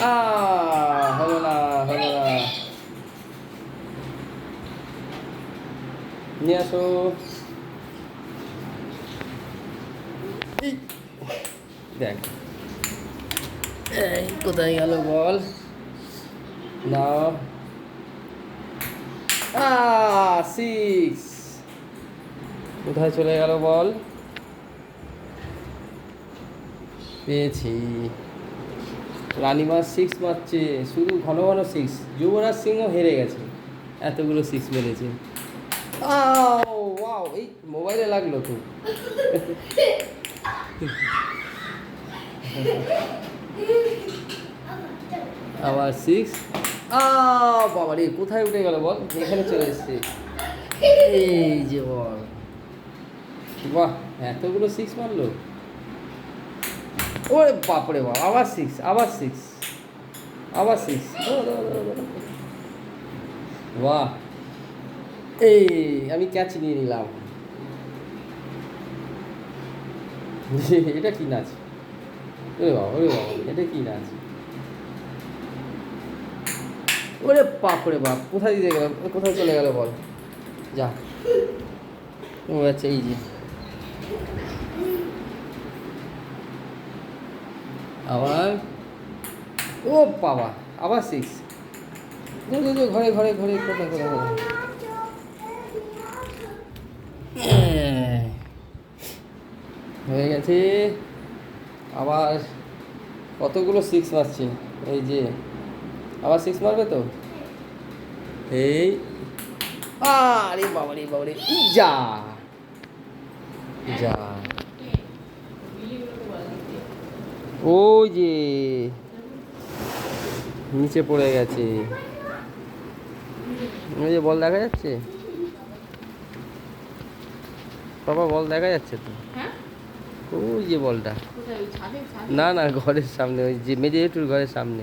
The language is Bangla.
হলো না, হলো না। নিয়ে আসো। দেখ এই কোথায় গেল বল। নাও। সিক্স। কোথায় চলে গেল বল। পেয়েছি। রানিমা সিক্স মারছে, শুধু ঘন ঘন সিক্স। যুবরাজ সিংও হেরে গেছে, এতগুলো সিক্স মেরেছে। ওয়াও, এই মোবাইলে লাগলো তো। আবার সিক্স। বাবা রে, কোথায় উঠে গেল বল। এখানে চলে এসছে। এই যে বল। বাহ, এতগুলো সিক্স মারলো। ওরে বাপরে বাপ, আবার সিক্স, আবার সিক্স, আবার সিক্স। বাহ, এই আমি ক্যাচ নিয়ে নিলাম। এটা কি নাচ। ওরে বাবা, ওরে বাবা, এটা কি নাচ। ওরে বাপ রে বাপ, কোথায় দিয়ে গেল, কোথায় চলে গেল বল। যা। ও আচ্ছা, এই যে আবার। ও বাবা, আবার সিক্স। ঘরে ঘরে ঘরে কোথায় ঘরে ঘরে। হয়ে গেছে। আবার কতগুলো সিক্স মারছে। এই যে আবার সিক্স মারবে তো। এই আরে বাবারে বাবারে, যা যা। ওই যে নিচে পড়ে গেছে। ওই যে বল দেখা যাচ্ছে বাবা, বল দেখা যাচ্ছে তো। ওই যে বলটা। না না, ঘরের সামনে, ওই যে মেজেটুর ঘরের সামনে।